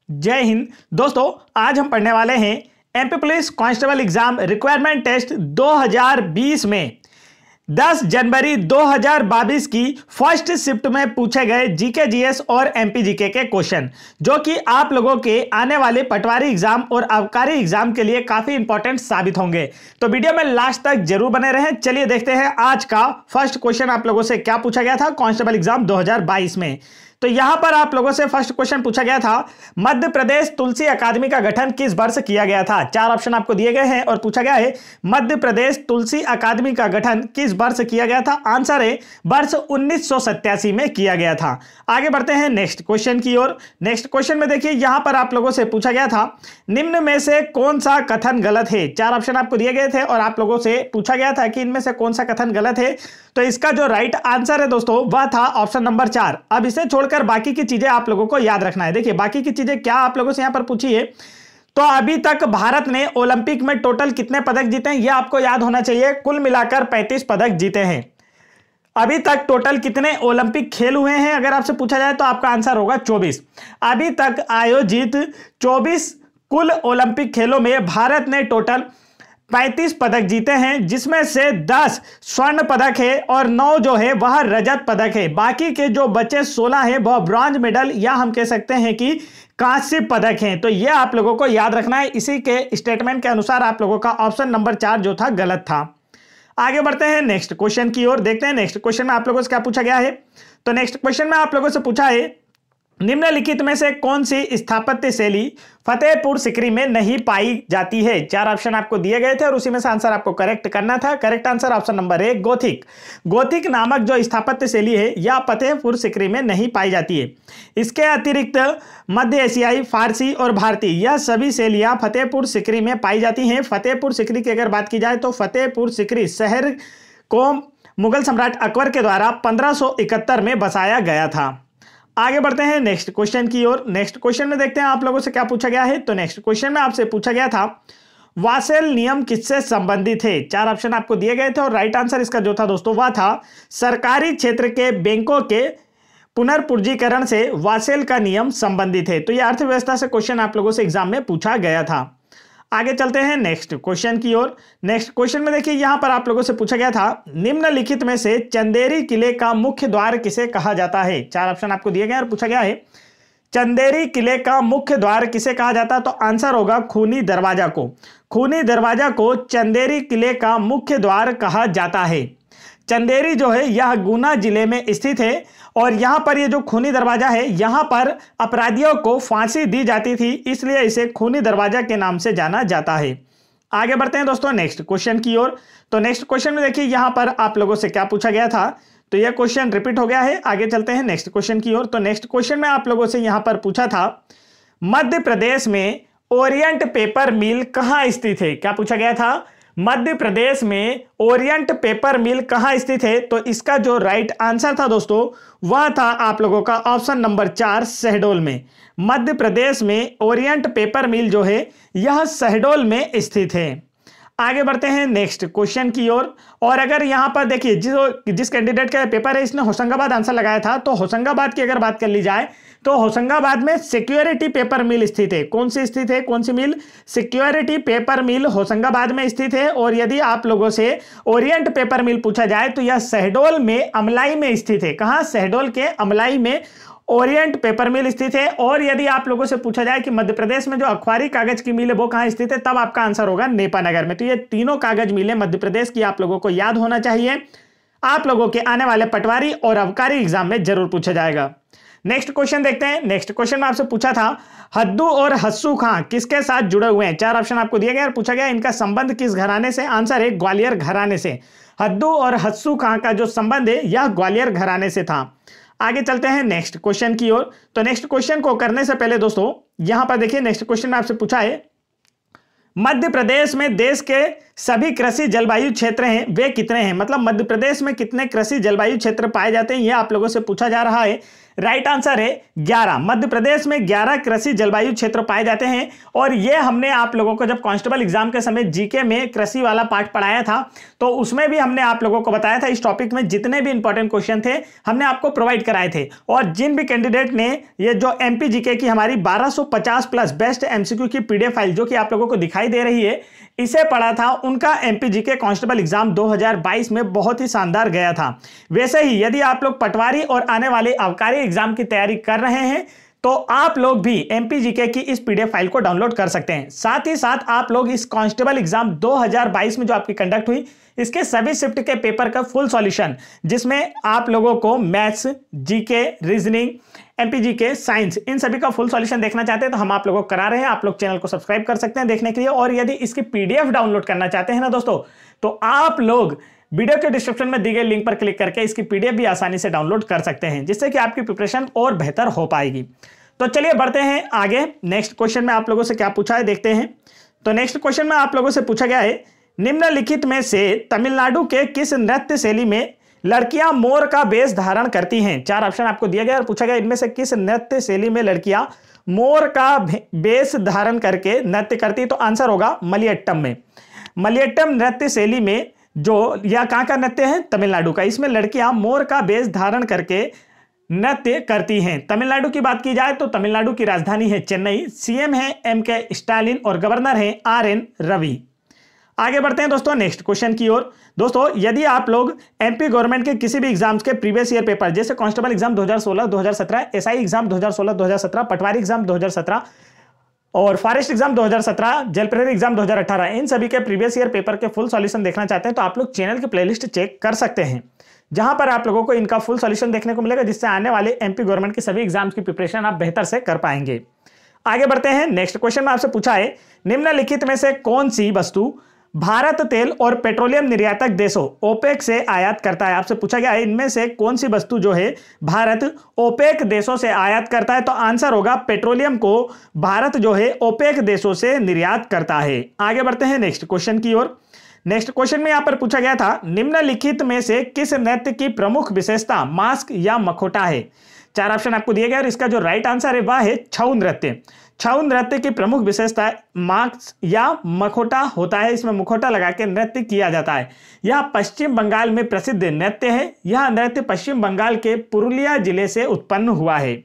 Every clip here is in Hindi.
जय हिंद दोस्तों। आज हम पढ़ने वाले हैं MP police constable exam requirement test 2020 में 10 जनवरी 2022 की फर्स्ट शिफ्ट में पूछे गए जीके जीएस और एमपी जीके के क्वेश्चन, जो कि आप लोगों के आने वाले पटवारी एग्जाम और आबकारी एग्जाम के लिए काफी इंपॉर्टेंट साबित होंगे। तो वीडियो में लास्ट तक जरूर बने रहें। चलिए देखते हैं आज का फर्स्ट क्वेश्चन आप लोगों से क्या पूछा गया था कांस्टेबल एग्जाम 2022 में। तो यहां पर आप लोगों से फर्स्ट क्वेश्चन पूछा गया था, मध्य प्रदेश तुलसी अकादमी का गठन किस वर्ष किया गया था। चार ऑप्शन आपको दिए गए हैं और पूछा गया है मध्य प्रदेश तुलसी अकादमी का गठन किस वर्ष किया गया था। आंसर है वर्ष 1987 में किया गया था। आगे बढ़ते हैं नेक्स्ट क्वेश्चन की ओर। नेक्स्ट क्वेश्चन में देखिए यहां पर आप लोगों से पूछा गया था, निम्न में से कौन सा कथन गलत है। चार ऑप्शन आपको दिए गए थे और आप लोगों से पूछा गया था कि इनमें से कौन सा कथन गलत है। तो इसका जो राइट आंसर है दोस्तों वह था ऑप्शन नंबर 4। अब इसे छोड़कर बाकी की चीजें आप लोगों को याद रखना है। देखिए बाकी की चीजें क्या आप लोगों से यहां पर पूछी है। तो अभी तक भारत ने ओलंपिक में टोटल कितने पदक जीते हैं यह आपको याद होना चाहिए। कुल मिलाकर 35 पदक जीते हैं। अभी तक टोटल कितने ओलंपिक खेल हुए हैं अगर आपसे पूछा जाए तो आपका आंसर होगा 24। अभी तक आयोजित 24 कुल ओलंपिक खेलों में भारत ने टोटल 35 पदक जीते हैं, जिसमें से 10 स्वर्ण पदक है और 9 जो है वह रजत पदक है। बाकी के जो बचे 16 है वह ब्रॉन्ज मेडल या हम कह सकते हैं कि कांस्य पदक हैं। तो यह आप लोगों को याद रखना है। इसी के स्टेटमेंट के अनुसार आप लोगों का ऑप्शन नंबर 4 जो था गलत था। आगे बढ़ते हैं नेक्स्ट क्वेश्चन की ओर। देखते हैं नेक्स्ट क्वेश्चन में आप लोगों से क्या पूछा गया है। तो नेक्स्ट क्वेश्चन में आप लोगों से पूछा है, निम्नलिखित में से कौन सी स्थापत्य शैली फतेहपुर सिकरी में नहीं पाई जाती है। चार ऑप्शन आपको दिए गए थे और उसी में से आंसर आपको करेक्ट करना था। Correct answer option number 1 Gothic. Gothic नामक जो स्थापत्य शैली है यह फतेहपुर सिकरी में नहीं पाई जाती है। इसके अतिरिक्त मध्य एशियाई, फारसी और भारतीय यह सभी शैलियां फतेहपुर सिकरी में पाई जाती हैं। फतेहपुर सिकरी की अगर बात की जाए तो फतेहपुर सिकरी शहर को मुगल सम्राट अकबर के द्वारा 1571 में बसाया गया था। आगे बढ़ते हैं नेक्स्ट क्वेश्चन की ओर। नेक्स्ट क्वेश्चन में देखते हैं आप लोगों से क्या पूछा गया है। तो नेक्स्ट क्वेश्चन में आपसे पूछा गया था, वासेल नियम किससे संबंधित है। चार ऑप्शन आपको दिए गए थे और राइट आंसर इसका जो था दोस्तों वह था सरकारी क्षेत्र के बैंकों के पुनर्पूंजीकरण से वासेल का नियम संबंधित है। तो यह अर्थव्यवस्था से क्वेश्चन आप लोगों से एग्जाम में पूछा गया था। आगे चलते हैं नेक्स्ट क्वेश्चन की ओर। नेक्स्ट क्वेश्चन में देखिए यहां पर आप लोगों से पूछा गया था, निम्नलिखित में से चंदेरी किले का मुख्य द्वार किसे कहा जाता है। चार ऑप्शन आपको दिए गए और पूछा गया है चंदेरी किले का मुख्य द्वार किसे कहा जाता है। तो आंसर होगा खूनी दरवाजा को। खूनी दरवाजा को चंदेरी किले का मुख्य द्वार कहा जाता है। चंदेरी जो है यह गुना जिले में स्थित है और यहां पर ये जो खूनी दरवाजा है यहां पर अपराधियों को फांसी दी जाती थी, इसलिए इसे खूनी दरवाजा के नाम से जाना जाता है। आगे बढ़ते हैं दोस्तों नेक्स्ट क्वेश्चन की ओर। तो नेक्स्ट क्वेश्चन में देखिए यहां पर आप लोगों से क्या पूछा गया था। तो यह क्वेश्चन रिपीट हो गया है। आगे चलते हैं नेक्स्ट क्वेश्चन की ओर। तो नेक्स्ट क्वेश्चन में आप लोगों से यहां पर पूछा था, मध्य प्रदेश में ओरिएंट पेपर मिल कहां स्थित है। क्या पूछा गया था, मध्य प्रदेश में ओरिएंट पेपर मिल कहां स्थित है। तो इसका जो राइट आंसर था दोस्तों वह था आप लोगों का ऑप्शन नंबर 4 शहडोल में। मध्य प्रदेश में ओरिएंट पेपर मिल जो है यह शहडोल में स्थित है। आगे बढ़ते हैं नेक्स्ट क्वेश्चन की ओर। और अगर यहां पर देखिए जिस कैंडिडेट का पेपर है इसने होशंगाबाद आंसर लगाया था, तो होशंगाबाद की अगर बात कर ली जाए तो होशंगाबाद में सिक्योरिटी पेपर मिल स्थित है। कौन सी स्थित है, कौन सी मिल, सिक्योरिटी पेपर मिल होशंगाबाद में स्थित है। और यदि आप लोगों से ओरिएंट पेपर मिल पूछा जाए तो यह शहडोल में अमलाई में स्थित है। कहां, शहडोल के अमलाई में ओरिएंट पेपर मिल स्थित है। और यदि आप लोगों से पूछा जाए कि मध्य प्रदेश में जो अखबारी कागज की मिल है वो कहां स्थित है, तब आपका आंसर होगा नेपानगर में। तो ये तीनों कागज मिलें मध्य प्रदेश की आप लोगों को याद होना चाहिए। आप लोगों के आने वाले पटवारी और आबकारी एग्जाम में जरूर पूछा जाएगा। नेक्स्ट क्वेश्चन देखते हैं। नेक्स्ट क्वेश्चन में आपसे पूछा था, हद्दू और हस्सू खां किसके साथ जुड़े हुए हैं। चार ऑप्शन आपको दिए गए और पूछा गया इनका संबंध किस घराने से। आंसर है ग्वालियर घराने से। हद्दू और हस्सू खां का जो संबंध है यह ग्वालियर घराने से था। आगे चलते हैं नेक्स्ट क्वेश्चन की ओर। तो नेक्स्ट क्वेश्चन को करने से पहले दोस्तों यहां पर देखिए नेक्स्ट क्वेश्चन में आपसे पूछा है, मध्य प्रदेश में देश के सभी कृषि जलवायु क्षेत्र हैं वे कितने हैं, मतलब मध्य प्रदेश में कितने कृषि जलवायु क्षेत्र पाए जाते हैं, यह आप लोगों से पूछा जा रहा है। राइट आंसर है 11। मध्य प्रदेश में 11 कृषि जलवायु क्षेत्र पाए जाते हैं। और यह हमने आप लोगों को जब कांस्टेबल एग्जाम के समय जीके में कृषि वाला पार्ट पढ़ाया था तो उसमें भी हमने आप लोगों को बताया था, इस टॉपिक में जितने भी इंपॉर्टेंट क्वेश्चन थे हमने आपको प्रोवाइड कराए थे। और जिन भी कैंडिडेट ने ये जो एमपी जीके की हमारी 1250 प्लस बेस्ट एमसीक्यू की पीडीएफ फाइल जो कि आप लोगों को दिखाई दे रही है इसे पढ़ा था, उनका एमपी जीके कांस्टेबल एग्जाम 2022 में बहुत ही शानदार गया था। वैसे ही यदि आप लोग पटवारी और आने वाले आबकारी एग्जाम की तैयारी कर रहे हैं तो आप लोग भी एमपी जीके की इस पीडीएफ फाइल को डाउनलोड कर सकते हैं। साथ ही साथ आप लोग इस कांस्टेबल एग्जाम 2022 में जो आपकी कंडक्ट हुई इसके सभी शिफ्ट के पेपर का फुल सॉल्यूशन, जिसमें आप लोगों को maths, GK, reasoning, MP GK, science, इन सभी का फुल सॉल्यूशन देखना चाहते हैं तो हम आप लोगों को करा रहे हैं। आप लोग चैनल को सब्सक्राइब कर सकते हैं देखने के लिए। और यदि इसकी पीडीएफ डाउनलोड करना चाहते हैं ना दोस्तों, तो आप लोग वीडियो के डिस्क्रिप्शन में दी गई लिंक पर क्लिक करके इसकी पीडीएफ भी आसानी से डाउनलोड कर सकते हैं, जिससे कि आपकी प्रिपरेशन और बेहतर हो पाएगी। तो चलिए बढ़ते हैं आगे। नेक्स्ट क्वेश्चन में आप लोगों से क्या पूछा है देखते हैं। तो नेक्स्ट क्वेश्चन में आप लोगों से पूछा गया है, निम्नलिखित में से तमिलनाडु के किस नृत्य शैली में लड़कियां मोर का वेश धारण करती हैं। 4 ऑप्शन आपको दिया गया और पूछा गया इनमें से किस नृत्य शैली में लड़कियां मोर का वेश धारण करके नृत्य करती, तो आंसर होगा मलियट्टम में। मलियट्टम नृत्य शैली में जो यह कहां का नृत्य है, तमिलनाडु का, इसमें लड़कियां मोर का वेश धारण करके नृत्य करती हैं। तमिलनाडु की बात की जाए तो तमिलनाडु की राजधानी है चेन्नई, सीएम है एमके स्टालिन और गवर्नर है आरएन रवि। आगे बढ़ते हैं दोस्तों नेक्स्ट क्वेश्चन की ओर। दोस्तों यदि आप लोग एमपी गवर्नमेंट के किसी भी एग्जाम्स के प्रीवियस ईयर पेपर जैसे कांस्टेबल एग्जाम 2016-2017, एसआई एग्जाम 2016-2017, पटवारी एग्जाम 2017 और फॉरेस्ट एग्जाम 2017, जेल प्रहरी एग्जाम 2018, इन सभी के प्रीवियस ईयर पेपर के फुल सॉल्यूशन देखना चाहते हैं तो आप लोग चैनल की प्लेलिस्ट चेक कर सकते हैं, जहां पर आप लोगों को इनका फुल सॉल्यूशन देखने को मिलेगा, जिससे आने वाले एमपी गवर्नमेंट के सभी एग्जाम्स की प्रिपरेशन आप बेहतर से कर पाएंगे। आगे बढ़ते हैं नेक्स्ट क्वेश्चन में आपसे पूछा है, निम्नलिखित में से कौन सी वस्तु भारत तेल और पेट्रोलियम निर्यातक देशों ओपेक से आयात करता है। आपसे पूछा गया है इनमें से कौन सी वस्तु जो है भारत ओपेक देशों से आयात करता है, तो आंसर होगा पेट्रोलियम को भारत जो है ओपेक देशों से निर्यात करता है। आगे बढ़ते हैं नेक्स्ट क्वेश्चन की ओर। नेक्स्ट क्वेश्चन में यहां पर पूछा गया था, निम्नलिखित में से किस नृत्य की प्रमुख विशेषता मास्क या मखोटा है। 4 ऑप्शन आपको दिए गए और इसका जो राइट आंसर है वह है छऊ नृत्य। छऊ नृत्य की प्रमुख विशेषता मास्क या मखोटा होता है, इसमें मुखोटा लगा के नृत्य किया जाता है। यह पश्चिम बंगाल में प्रसिद्ध नृत्य है। यह नृत्य पश्चिम बंगाल के पुरुलिया जिले से उत्पन्न हुआ है।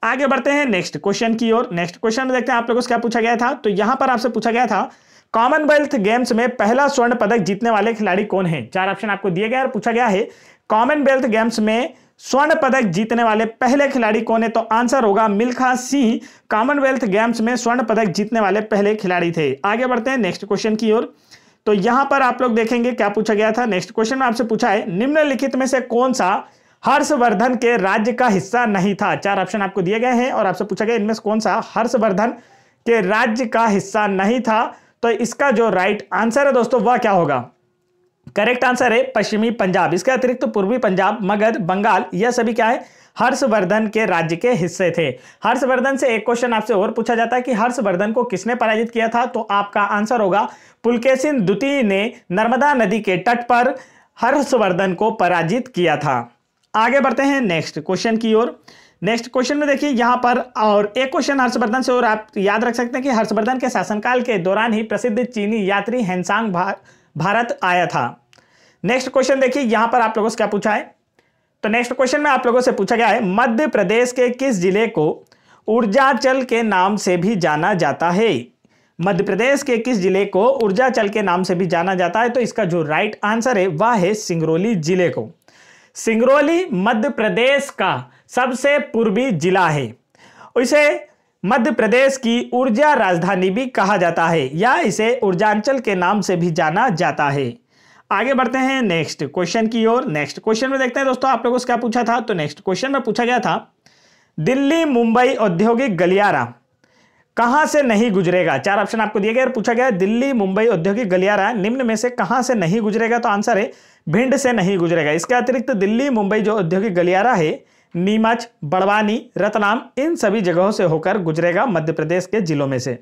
आगे बढ़ते हैं नेक्स्ट क्वेश्चन की ओर। नेक्स्ट क्वेश्चन में देखते हैं आप लोगों से क्या पूछा गया था। तो यहां पर आपसे पूछा गया था, कॉमनवेल्थ गेम्स में पहला स्वर्ण पदक जीतने वाले खिलाड़ी कौन है। 4 ऑप्शन आपको दिए गए और पूछा गया है कॉमनवेल्थ गेम्स में स्वर्ण पदक जीतने वाले पहले खिलाड़ी कौन है, तो आंसर होगा मिल्खा सिंह कॉमनवेल्थ गेम्स में स्वर्ण पदक जीतने वाले पहले खिलाड़ी थे। आगे बढ़ते हैं नेक्स्ट क्वेश्चन की ओर। तो यहां पर आप लोग देखेंगे क्या पूछा गया था। नेक्स्ट क्वेश्चन में आपसे पूछा है, निम्नलिखित में से कौन सा हर्षवर्धन के राज्य का हिस्सा नहीं था। 4 ऑप्शन आपको दिए गए हैं और आपसे पूछा गया इनमें से कौन सा हर्षवर्धन के राज्य का हिस्सा नहीं था, तो इसका जो राइट आंसर है दोस्तों वह क्या होगा। करेक्ट आंसर है पश्चिमी पंजाब। इसके अतिरिक्त पूर्वी पंजाब, मगध, बंगाल, यह सभी क्या है हर्षवर्धन के राज्य के हिस्से थे। हर्षवर्धन से एक क्वेश्चन आपसे और पूछा जाता है कि हर्षवर्धन को किसने पराजित किया था, तो आपका आंसर होगा पुलकेशिन द्वितीय ने नर्मदा नदी के तट पर हर्षवर्धन को पराजित किया था। आगे बढ़ते हैं नेक्स्ट क्वेश्चन की ओर। नेक्स्ट क्वेश्चन में देखिए यहां पर और एक क्वेश्चन हर्षवर्धन से और आप याद रख सकते हैं कि हर्षवर्धन के शासनकाल के दौरान ही प्रसिद्ध चीनी यात्री हेनसांग भारत आया था। नेक्स्ट क्वेश्चन देखिए यहां पर आप लोगों से क्या पूछा है। तो नेक्स्ट क्वेश्चन में आप लोगों से पूछा गया है, मध्य प्रदेश के किस जिले को ऊर्जाचल के नाम से भी जाना जाता है। मध्य प्रदेश के किस जिले को ऊर्जाचल के नाम से भी जाना जाता है, तो इसका जो राइट आंसर है वह है सिंगरौली जिले को। सिंगरौली मध्य प्रदेश का सबसे पूर्वी जिला है। इसे मध्य प्रदेश की ऊर्जा राजधानी भी कहा जाता है या इसे ऊर्जांचल के नाम से भी जाना जाता है। आगे बढ़ते हैं नेक्स्ट क्वेश्चन की ओर। नेक्स्ट क्वेश्चन में देखते हैं दोस्तों आप लोगों से क्या पूछा था। तो नेक्स्ट क्वेश्चन में पूछा गया था, दिल्ली मुंबई औद्योगिक गलियारा कहां से नहीं गुजरेगा। 4 ऑप्शन आपको दिए गए और पूछा गया दिल्ली मुंबई औद्योगिक गलियारा निम्न में से कहां से नहीं गुजरेगा, तो आंसर है भिंड से नहीं गुजरेगा। इसके अतिरिक्त दिल्ली मुंबई जो औद्योगिक गलियारा है नीमच, बड़वानी, रतलाम, इन सभी जगहों से होकर गुजरेगा मध्य प्रदेश के जिलों में से।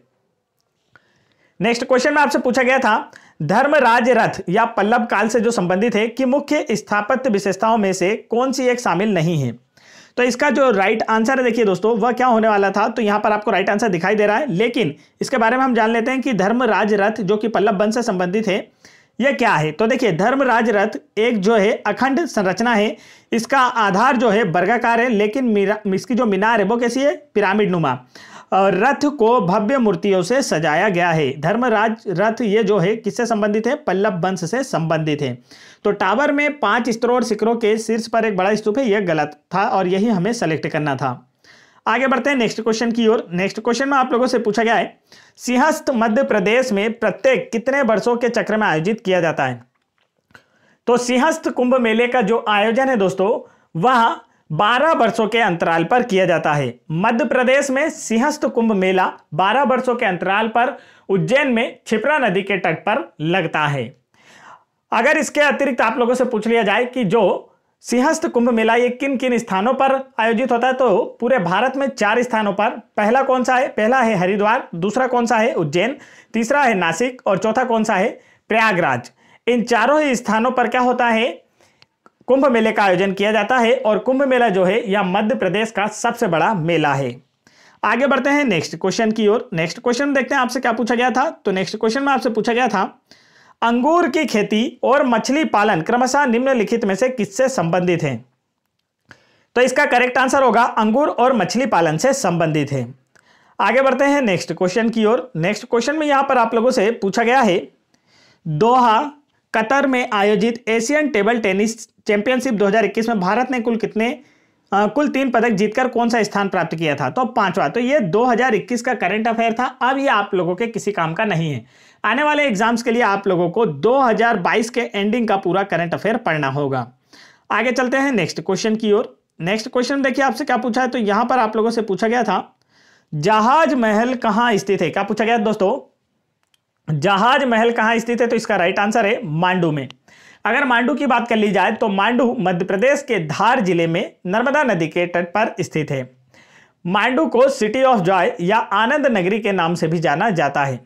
नेक्स्ट क्वेश्चन में आपसे पूछा गया था धर्मराज रथ या पल्लव काल से जो संबंधित है कि मुख्य स्थापत्य विशेषताओं में से कौन सी एक शामिल नहीं है। तो इसका जो राइट आंसर है देखिए दोस्तों वह क्या होने वाला था, तो यहां पर आपको राइट आंसर दिखाई दे रहा है, लेकिन इसके बारे में हम जान लेते हैं कि धर्मराज रथ जो कि पल्लव वंश से संबंधित है यह क्या है। तो देखिए धर्मराज रथ एक जो है अखंड संरचना है, इसका आधार जो है वर्गाकार है, लेकिन इसकी जो मीनार है वो कैसी है, पिरामिड नुमा, और रथ को भव्य मूर्तियों से सजाया गया है। धर्मराज रथ ये जो है किससे संबंधित है, पल्लव वंश से संबंधित है। तो टावर में 5 स्तरों और शिखरों के शीर्ष पर एक बड़ा स्तूप है, यह गलत था और यही हमें सेलेक्ट करना था। आगे बढ़ते हैं नेक्स्ट क्वेश्चन की ओर। नेक्स्ट क्वेश्चन में आप लोगों से पूछा गया है सिंहस्थ मध्य प्रदेश में प्रत्येक कितने वर्षों के चक्र में आयोजित किया जाता है। तो सिंहस्थ कुंभ मेले का जो आयोजन है दोस्तों वह 12 वर्षों के अंतराल पर किया जाता है। मध्य प्रदेश में सिंहस्थ कुंभ मेला 12 वर्षों के अंतराल पर उज्जैन में क्षिप्रा नदी के तट पर लगता है। अगर इसके अतिरिक्त आप लोगों से पूछ लिया जाए कि जो सिंहस्थ कुंभ मेला ये किन किन स्थानों पर आयोजित होता है, तो पूरे भारत में 4 स्थानों पर। पहला कौन सा है, पहला है हरिद्वार, दूसरा कौन सा है उज्जैन, तीसरा है नासिक और चौथा कौन सा है प्रयागराज। इन चारों ही स्थानों पर क्या होता है, कुंभ मेले का आयोजन किया जाता है और कुंभ मेला जो है यह मध्य प्रदेश का सबसे बड़ा मेला है। आगे बढ़ते हैं नेक्स्ट क्वेश्चन की ओर। नेक्स्ट क्वेश्चन देखते हैं आपसे क्या पूछा गया था। तो नेक्स्ट क्वेश्चन में आपसे पूछा गया था अंगूर की खेती और मछली पालन क्रमशः निम्नलिखित में से किससे संबंधित है। तो इसका करेक्ट आंसर होगा अंगूर और मछली पालन से संबंधित है। आगे बढ़ते हैं नेक्स्ट क्वेश्चन की ओर। नेक्स्ट क्वेश्चन में यहां पर आप लोगों से पूछा गया है दोहा कतर में आयोजित एशियन टेबल टेनिस चैंपियनशिप 2021 में भारत ने कुल 3 पदक जीतकर कौन सा स्थान प्राप्त किया था। तो 5वां। तो ये 2021 का करंट अफेयर था, अब ये आप लोगों के किसी काम का नहीं है। आने वाले एग्जाम्स के लिए आप लोगों को 2022 के एंडिंग का पूरा करंट अफेयर पढ़ना होगा। आगे चलते हैं नेक्स्ट क्वेश्चन की ओर। नेक्स्ट क्वेश्चन देखिए आपसे क्या पूछा है। तो यहां पर आप लोगों से पूछा गया था जहाज महल कहां स्थित है। क्या पूछा गया दोस्तों, जहाज महल कहां स्थित है। तो इसका राइट आंसर है मांडू में। अगर मांडू की बात कर ली जाए तो मांडू मध्य प्रदेश के धार जिले में नर्मदा नदी के तट पर स्थित है। मांडू को सिटी ऑफ जॉय या आनंद नगरी के नाम से भी जाना जाता है।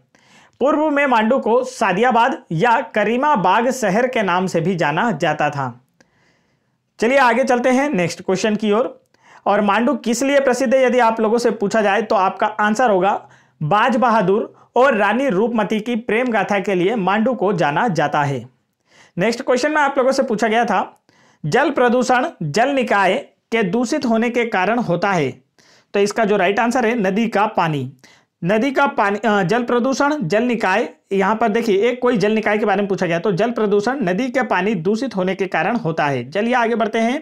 पूर्व में मांडू को सादियाबाद या करीमाबाग शहर के नाम से भी जाना जाता था। चलिए आगे चलते हैं नेक्स्ट क्वेश्चन की ओर। और मांडू किस लिए प्रसिद्ध है यदि आप लोगों से पूछा जाए तो आपका आंसर होगा बाज बहादुर और रानी रूपमती की प्रेम गाथा के लिए मांडू को जाना जाता है। नेक्स्ट क्वेश्चन में आप लोगों से पूछा गया था जल प्रदूषण जल निकाय के दूषित होने के कारण होता है। तो इसका जो राइट आंसर है नदी का पानी। नदी का पानी जल प्रदूषण जल निकाय, यहां पर देखिए एक कोई जल निकाय के बारे में पूछा गया तो जल प्रदूषण नदी के पानी दूषित होने के कारण होता है। चलिए आगे बढ़ते हैं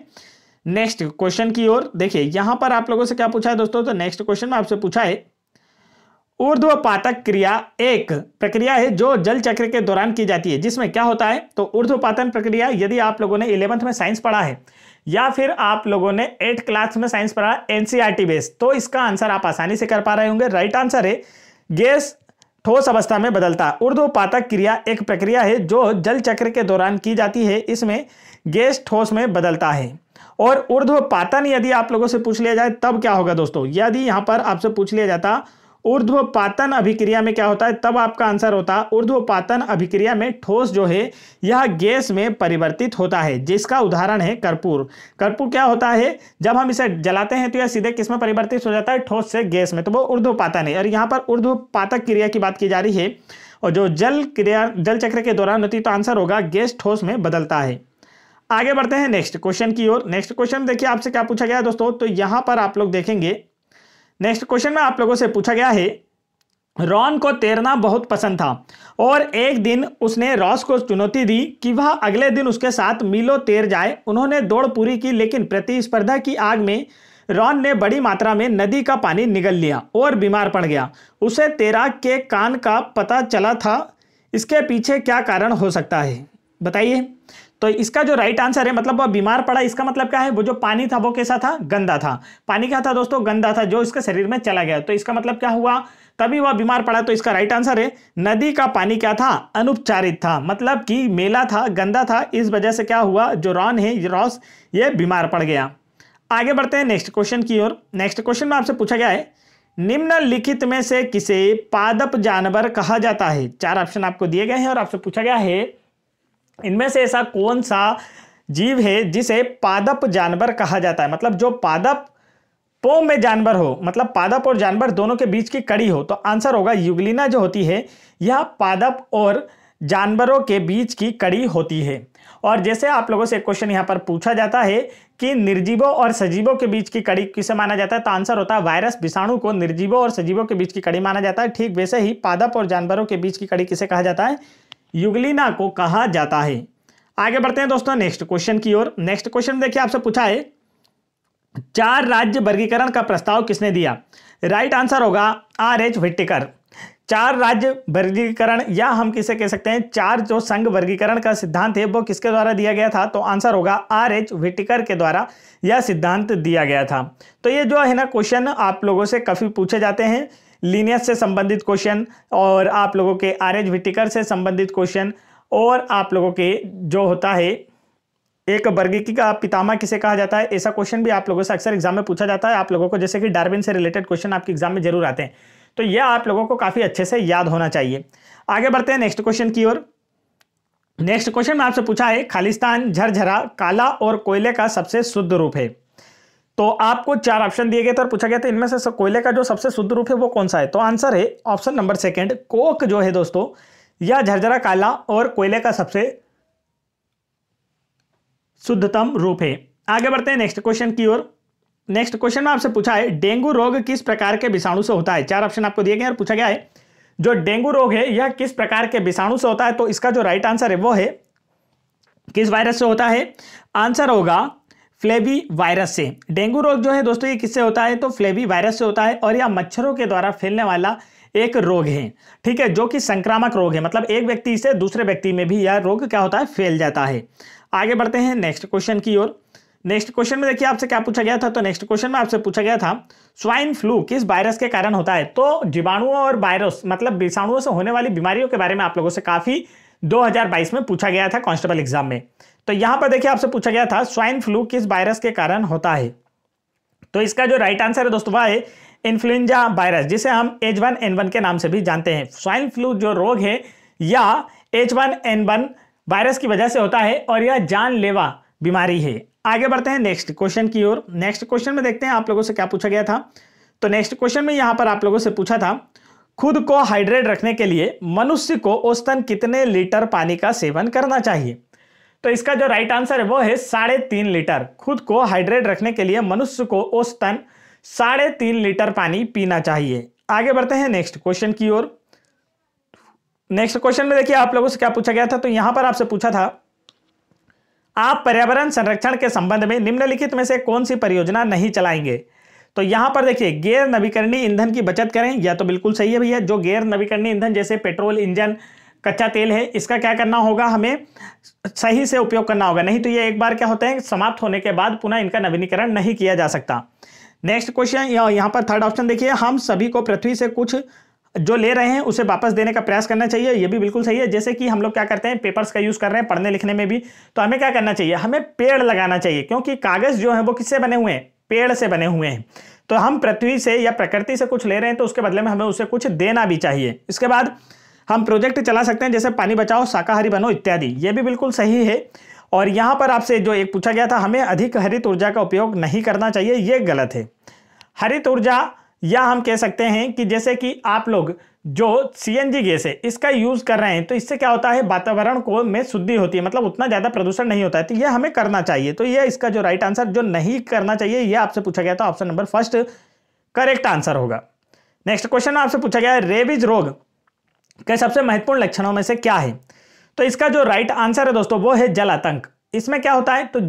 नेक्स्ट क्वेश्चन की ओर। देखिए यहां पर आप लोगों से क्या पूछा है दोस्तों। तो नेक्स्ट क्वेश्चन में आपसे पूछा है ऊर्ध्वपातक क्रिया एक प्रक्रिया है जो जल चक्र के दौरान की जाती है, जिसमें क्या होता है। तो ऊर्ध्वपातन प्रक्रिया यदि आप लोगों ने 11th में साइंस पढ़ा है या फिर आप लोगों ने 8th क्लास में साइंस पढ़ा एनसीईआरटी बेस, तो इसका आंसर आप आसानी से कर पा रहे होंगे। राइट आंसर है गैस ठोस अवस्था में बदलता। ऊर्ध्वपातक क्रिया एक प्रक्रिया है जो जल चक्र के दौरान की जाती है, इसमें गैस ठोस में बदलता है। और ऊर्ध्वपातन यदि आप लोगों से पूछ लिया जाए तब क्या होगा दोस्तों, यदि यहां पर आपसे पूछ लिया जाता ऊर्ध्वपातन अभिक्रिया में क्या होता है, तब आपका आंसर होता ऊर्ध्वपातन अभिक्रिया में ठोस जो है यह गैस में परिवर्तित होता है, जिसका उदाहरण है कर्पूर। कर्पूर क्या होता है, जब हम इसे जलाते हैं तो यह सीधे किस में परिवर्तित हो जाता है, ठोस से गैस में, तो वो ऊर्ध्वपातन है। और यहाँ पर ऊर्ध्वपातक क्रिया की बात की जा रही है और जो जल चक्र के दौरान होती है तो आंसर होगा गैस ठोस में बदलता है। आगे बढ़ते हैं नेक्स्ट क्वेश्चन की ओर। नेक्स्ट क्वेश्चन देखिए आपसे क्या पूछा गया दोस्तों। तो यहां पर आप लोग देखेंगे नेक्स्ट क्वेश्चन में आप लोगों से पूछा गया है रॉन को तैरना बहुत पसंद था और एक दिन उसने रॉस को चुनौती दी कि वह अगले दिन उसके साथ मीलों तैर जाए। उन्होंने दौड़ पूरी की, लेकिन प्रतिस्पर्धा की आग में रॉन ने बड़ी मात्रा में नदी का पानी निगल लिया और बीमार पड़ गया। उसे तैराक के कान का पता चला था। इसके पीछे क्या कारण हो सकता है, बताइए। तो इसका जो राइट आंसर है, मतलब वह बीमार पड़ा, इसका मतलब क्या है, वो जो पानी था वो कैसा था, गंदा था। पानी क्या था दोस्तों, गंदा था, जो इसके शरीर में चला गया। तो इसका मतलब क्या हुआ, तभी वह बीमार पड़ा। तो इसका राइट आंसर है नदी का पानी क्या था, अनुपचारित था, मतलब कि मेला था, गंदा था, इस वजह से क्या हुआ, जो रॉन है रॉस ये बीमार पड़ गया। आगे बढ़ते हैं नेक्स्ट क्वेश्चन की ओर। नेक्स्ट क्वेश्चन में आपसे पूछा गया है निम्नलिखित में से किसे पादप जानवर कहा जाता है? 4 ऑप्शन आपको दिए गए हैं और आपसे पूछा गया है इनमें से ऐसा कौन सा जीव है जिसे पादप जानवर कहा जाता है, मतलब जो पादप पो में जानवर हो, मतलब पादप और जानवर दोनों के बीच की कड़ी हो। तो आंसर होगा यूग्लिना जो होती है यह पादप और जानवरों के बीच की कड़ी होती है। और जैसे आप लोगों से एक क्वेश्चन यहां पर पूछा जाता है कि निर्जीवों और सजीवों के बीच की कड़ी किसे माना जाता है, तो आंसर होता है वायरस विषाणु को निर्जीवों और सजीवों के बीच की कड़ी माना जाता है। ठीक वैसे ही पादप और जानवरों के बीच की कड़ी किसे कहा जाता है? यूग्लिना को कहा जाता है। आगे बढ़ते हैं दोस्तों नेक्स्ट क्वेश्चन की ओर। नेक्स्ट क्वेश्चन देखिए आपसे पूछा है 4 राज्य वर्गीकरण का प्रस्ताव किसने दिया? राइट आंसर होगा R.H. व्हिटेकर। 4 राज्य वर्गीकरण या हम किसे कह सकते हैं 4 जो संघ वर्गीकरण का सिद्धांत है वो किसके द्वारा दिया गया था? तो आंसर होगा R.H. व्हिटेकर के द्वारा यह सिद्धांत दिया गया था। तो ये जो है ना क्वेश्चन आप लोगों से काफी पूछे जाते हैं, लीनियस से संबंधित क्वेश्चन और आप लोगों के R.H. व्हिटेकर से संबंधित क्वेश्चन और आप लोगों के जो होता है एक वर्गीकी का पितामह किसे कहा जाता है, ऐसा क्वेश्चन भी आप लोगों से अक्सर एग्जाम में पूछा जाता है आप लोगों को, जैसे कि डार्विन से रिलेटेड क्वेश्चन आपके एग्जाम में जरूर आते हैं। तो यह आप लोगों को काफी अच्छे से याद होना चाहिए। आगे बढ़ते हैं नेक्स्ट क्वेश्चन की ओर। नेक्स्ट क्वेश्चन में आपसे पूछा है खालिस्तान झरझरा काला और कोयले का सबसे शुद्ध रूप है। तो आपको 4 ऑप्शन दिए गए थे और पूछा गया था इनमें से कोयले का जो सबसे शुद्ध रूप है वो कौन सा है? तो आंसर है ऑप्शन नंबर 2 कोक जो है दोस्तों, यह झरझरा काला और कोयले का सबसे शुद्धतम रूप है। आगे बढ़ते हैं नेक्स्ट क्वेश्चन की ओर। नेक्स्ट क्वेश्चन में आपसे पूछा है डेंगू रोग किस प्रकार के विषाणु से होता है? 4 ऑप्शन आपको दिए गए और पूछा गया है जो डेंगू रोग है यह किस प्रकार के विषाणु से होता है? तो इसका जो राइट आंसर है वो है किस वायरस से होता है? आंसर होगा फ्लेवी वायरस से। डेंगू रोग जो है दोस्तों ये किससे होता है? तो फ्लेवी वायरस से होता है और यह मच्छरों के द्वारा फैलने वाला एक रोग है, ठीक है, जो कि संक्रामक रोग है, मतलब एक व्यक्ति से दूसरे व्यक्ति में भी यह रोग क्या होता है? फैल जाता है। आगे बढ़ते हैं नेक्स्ट क्वेश्चन की ओर। नेक्स्ट क्वेश्चन में देखिए आपसे क्या पूछा गया था? तो नेक्स्ट क्वेश्चन में आपसे पूछा गया था स्वाइन फ्लू किस वायरस के कारण होता है? तो जीवाणुओं और वायरस मतलब विषाणुओं से होने वाली बीमारियों के बारे में आप लोगों से काफी 2022 में पूछा गया था कांस्टेबल एग्जाम में। तो यहां पर देखिए आपसे पूछा गया था स्वाइन फ्लू किस वायरस के कारण होता है? तो इसका जो राइट आंसर है दोस्तों वह है इन्फ्लुएंजा वायरस, जिसे हम H1N1 के नाम से भी जानते हैं। स्वाइन फ्लू जो रोग है या H1N1 वायरस की वजह से होता है और यह जानलेवा बीमारी है। आगे बढ़ते हैं नेक्स्ट क्वेश्चन की ओर। नेक्स्ट क्वेश्चन में देखते हैं आप लोगों से क्या पूछा गया था। तो नेक्स्ट क्वेश्चन में यहां पर आप लोगों से पूछा था खुद को हाइड्रेट रखने के लिए मनुष्य को औसतन कितने लीटर पानी का सेवन करना चाहिए? तो इसका जो राइट आंसर है वो है 3.5 लीटर। खुद को हाइड्रेट रखने के लिए मनुष्य को औसतन 3.5 लीटर पानी पीना चाहिए। आगे बढ़ते हैं नेक्स्ट क्वेश्चन की ओर। नेक्स्ट क्वेश्चन में देखिए आप लोगों से क्या पूछा गया था। तो यहां पर आपसे पूछा था आप पर्यावरण संरक्षण के संबंध में निम्नलिखित में से कौन सी परियोजना नहीं चलाएंगे? तो यहां पर देखिए गैर नवीकरणीय ईंधन की बचत करें, या तो बिल्कुल सही है भैया। जो गैर नवीकरणीय ईंधन जैसे पेट्रोल इंजन कच्चा तेल है इसका क्या करना होगा? हमें सही से उपयोग करना होगा, नहीं तो ये एक बार क्या होते हैं समाप्त होने के बाद पुनः इनका नवीनीकरण नहीं किया जा सकता। नेक्स्ट क्वेश्चन यहाँ पर 3rd ऑप्शन देखिए हम सभी को पृथ्वी से कुछ जो ले रहे हैं उसे वापस देने का प्रयास करना चाहिए। ये भी बिल्कुल सही है। जैसे कि हम लोग क्या करते हैं पेपर्स का यूज कर रहे हैं पढ़ने लिखने में भी, तो हमें क्या करना चाहिए? हमें पेड़ लगाना चाहिए, क्योंकि कागज जो है वो किससे बने हुए हैं? पेड़ से बने हुए हैं। तो हम पृथ्वी से या प्रकृति से कुछ ले रहे हैं तो उसके बदले में हमें उसे कुछ देना भी चाहिए। इसके बाद हम प्रोजेक्ट चला सकते हैं जैसे पानी बचाओ शाकाहारी बनो इत्यादि, ये भी बिल्कुल सही है। और यहाँ पर आपसे जो एक पूछा गया था हमें अधिक हरित ऊर्जा का उपयोग नहीं करना चाहिए, ये गलत है। हरित ऊर्जा या हम कह सकते हैं कि जैसे कि आप लोग जो CNG गैस है इसका यूज कर रहे हैं तो इससे क्या होता है वातावरण को में शुद्धि होती है, मतलब उतना ज्यादा प्रदूषण नहीं होता है, तो ये हमें करना चाहिए। तो ये इसका जो राइट आंसर जो नहीं करना चाहिए ये आपसे पूछा गया था ऑप्शन नंबर 1 करेक्ट आंसर होगा। नेक्स्ट क्वेश्चन आपसे पूछा गया है रेबीज रोग के सबसे महत्वपूर्ण लक्षणों में से क्या है? तो इसका जो राइट आंसर है दोस्तों वो है जल आतंक। इसमें क्या होता है? तो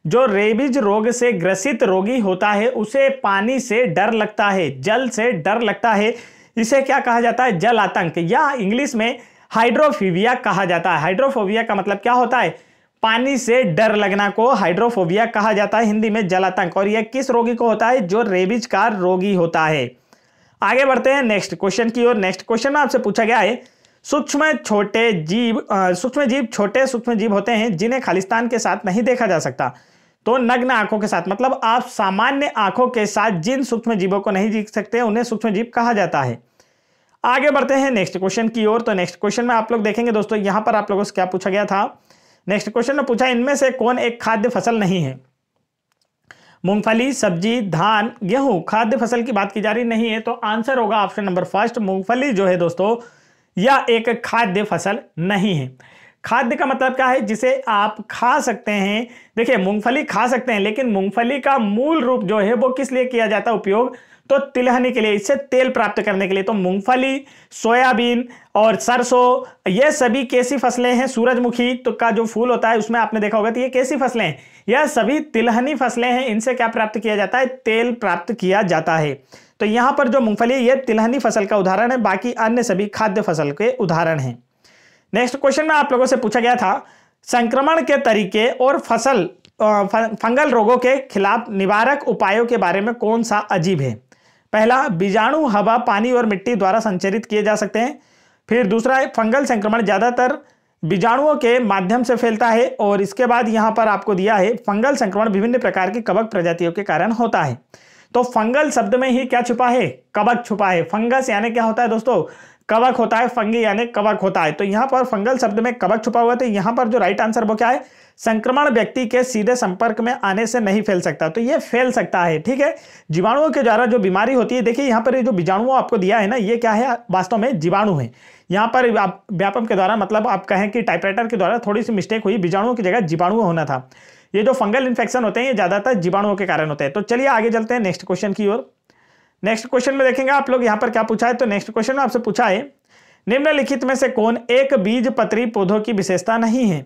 जो रेबीज रोग से ग्रसित रोगी होता है उसे पानी से डर लगता है, जल से डर लगता है, इसे क्या कहा जाता है? जल आतंक, या इंग्लिश में हाइड्रोफोबिया कहा जाता है। हाइड्रोफोबिया का मतलब क्या होता है? पानी से डर लगना को हाइड्रोफोबिया कहा जाता है, हिंदी में जल आतंक। और यह किस रोगी को होता है? जो रेबीज का रोगी होता है। आगे बढ़ते हैं नेक्स्ट क्वेश्चन की ओर। नेक्स्ट क्वेश्चन में आपसे पूछा गया है सूक्ष्म छोटे जीव होते हैं जिन्हें खालिस्तान के साथ नहीं देखा जा सकता। तो नग्न आंखों के साथ, मतलब आप सामान्य आंखों के साथ जिन सूक्ष्म जीवों को नहीं देख सकते उन्हें सूक्ष्म जीव कहा जाता है। आगे बढ़ते हैं नेक्स्ट क्वेश्चन की ओर। तो नेक्स्ट क्वेश्चन में आप लोग देखेंगे दोस्तों, यहां पर आप लोगों से क्या पूछा गया था। नेक्स्ट क्वेश्चन में पूछा इनमें से कौन एक खाद्य फसल नहीं है। मूंगफली, सब्जी, धान, गेहूं खाद्य फसल की बात की जा रही नहीं है, तो आंसर होगा ऑप्शन नंबर फर्स्ट, मूंगफली जो है दोस्तों यह एक खाद्य फसल नहीं है। खाद्य का मतलब क्या है, जिसे आप खा सकते हैं। देखिए मूंगफली खा सकते हैं, लेकिन मूंगफली का मूल रूप जो है वो किस लिए किया जाता है उपयोग, तो तिलहनी के लिए, इससे तेल प्राप्त करने के लिए। तो मूंगफली, सोयाबीन और सरसों ये सभी कैसी फसलें हैं। सूरजमुखी तो का जो फूल होता है उसमें आपने देखा होगा, तो ये कैसी फसलें हैं, यह सभी तिलहनी फसलें हैं। इनसे क्या प्राप्त किया जाता है, तेल प्राप्त किया जाता है। तो यहां पर जो मूंगफली है यह तिलहनी फसल का उदाहरण है, बाकी अन्य सभी खाद्य फसल के उदाहरण हैं। नेक्स्ट क्वेश्चन में आप लोगों से पूछा गया था संक्रमण के तरीके और फंगल रोगों के खिलाफ निवारक उपायों के बारे में कौन सा अजीब है। पहला, बीजाणु हवा, पानी और मिट्टी द्वारा संचरित किए जा सकते हैं। फिर दूसरा, फंगल संक्रमण ज्यादातर बीजाणुओं के माध्यम से फैलता है। और इसके बाद यहां पर आपको दिया है फंगल संक्रमण विभिन्न प्रकार की कवक प्रजातियों के कारण होता है। तो फंगल शब्द में ही क्या छुपा है, कवक छुपा है। फंगस यानी क्या होता है दोस्तों, कवक होता है, फंगी यानी कवक होता है। तो यहां पर फंगल शब्द में कवक छुपा हुआ है। तो यहां पर जो राइट आंसर वो क्या है, संक्रमण व्यक्ति के सीधे संपर्क में आने से नहीं फैल सकता। तो ये फैल सकता है, ठीक है। जीवाणुओं के द्वारा जो बीमारी होती है, देखिए यहां पर ये जो बीजाणु आपको दिया है ना, ये क्या है, वास्तव में जीवाणु है। यहां पर आप व्यापक के द्वारा, मतलब आप कहें कि टाइपराइटर के द्वारा थोड़ी सी मिस्टेक हुई, बीजाणुओं की जगह जीवाणु होना था। ये जो फंगल इन्फेक्शन होते हैं ये ज्यादातर जीवाणुओं के कारण होते हैं। तो चलिए आगे चलते हैं नेक्स्ट क्वेश्चन की ओर। नेक्स्ट क्वेश्चन में देखेंगे आप लोग यहां पर क्या पूछा है। तो नेक्स्ट क्वेश्चन में आपसे पूछा है निम्नलिखित में से कौन एक बीज पत्री पौधों की विशेषता नहीं है।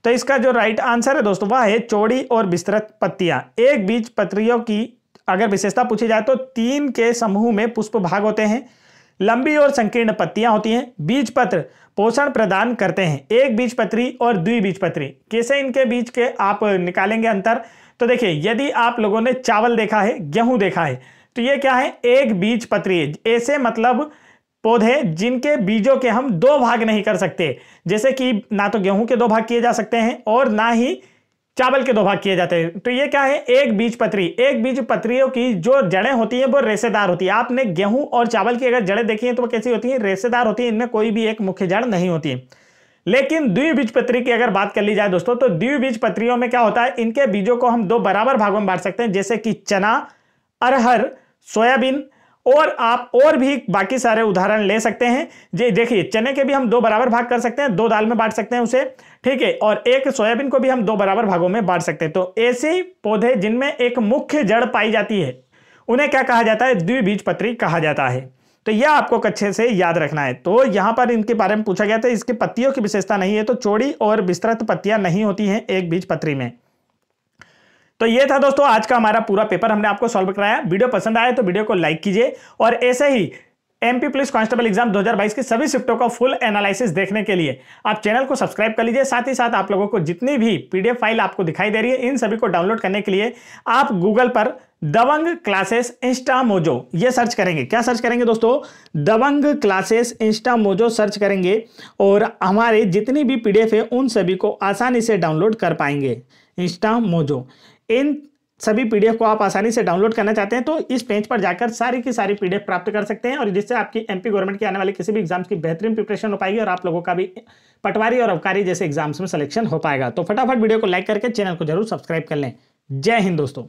तो इसका जो राइट आंसर है दोस्तों वह है चौड़ी और विस्तृत पत्तियां। एक बीज पत्रियों की अगर विशेषता पूछी जाए तो 3 के समूह में पुष्प भाग होते हैं, लंबी और संकीर्ण पत्तियां होती हैं, बीज पत्र पोषण प्रदान करते हैं। एक बीज पत्री और द्विबीज पत्री, कैसे इनके बीच के आप निकालेंगे अंतर। तो देखिए यदि आप लोगों ने चावल देखा है, गेहूं देखा है, तो ये क्या है, एक बीज पत्री है। ऐसे मतलब पौधे जिनके बीजों के हम 2 भाग नहीं कर सकते, जैसे कि ना तो गेहूं के 2 भाग किए जा सकते हैं और ना ही चावल के 2 भाग किए जाते हैं। तो ये क्या है, एक बीज पत्री। एक बीज पत्रियों की जो जड़ें होती हैं वो रेशेदार होती है। आपने गेहूं और चावल की अगर जड़ें देखी हैं तो वो कैसी होती हैं, रेशेदार होती है। इनमें कोई भी एक मुख्य जड़ नहीं होती है। लेकिन द्विबीजपत्री की अगर बात कर ली जाए दोस्तों, तो द्विबीजपत्रियों में क्या होता है, इनके बीजों को हम 2 बराबर भागों में बांट सकते हैं, जैसे कि चना, अरहर, सोयाबीन, और आप और भी बाकी सारे उदाहरण ले सकते हैं। देखिए चने के भी हम 2 बराबर भाग कर सकते हैं, 2 दाल में बांट सकते हैं उसे, ठीक है। और एक सोयाबीन को भी हम 2 बराबर भागों में बांट सकते हैं। तो ऐसे पौधे जिनमें एक मुख्य जड़ पाई जाती है उन्हें क्या कहा जाता है, द्विबीजपत्री कहा जाता है। तो यह आपको अच्छे से याद रखना है। तो यहां पर इनके बारे में पूछा गया था, इसके पत्तियों की विशेषता नहीं है, तो चौड़ी और विस्तृत पत्तियां नहीं होती हैं एक बीज पत्री में। तो ये था दोस्तों आज का हमारा पूरा पेपर, हमने आपको सॉल्व कराया। वीडियो पसंद आए तो वीडियो को लाइक कीजिए, और ऐसे ही एमपी पुलिस कांस्टेबल एग्जाम 2022 की सभी शिफ्टों का फुल एनालिसिस देखने के लिए आप चैनल को सब्सक्राइब कर लीजिए। साथ ही साथ आप लोगों को जितनी भी पीडीएफ फाइल आपको दिखाई दे रही है, इन सभी को डाउनलोड करने के लिए आप गूगल पर दबंग क्लासेस इंस्टा मोजो ये सर्च करेंगे। क्या सर्च करेंगे दोस्तों, दबंग क्लासेस इंस्टा मोजो सर्च करेंगे, और हमारे जितनी भी पीडीएफ है उन सभी को आसानी से डाउनलोड कर पाएंगे। इंस्टा मोजो, इन सभी पीडीएफ को आप आसानी से डाउनलोड करना चाहते हैं तो इस पेज पर जाकर सारी की सारी पीडीएफ प्राप्त कर सकते हैं, और जिससे आपकी एमपी गवर्नमेंट के आने वाले किसी भी एग्जाम्स की बेहतरीन प्रिपरेशन हो पाएगी, और आप लोगों का भी पटवारी और अबकारी जैसे एग्जाम्स में सिलेक्शन हो पाएगा। तो फटाफट वीडियो को लाइक करके चैनल को जरूर सब्सक्राइब कर लें। जय हिंद दोस्तों।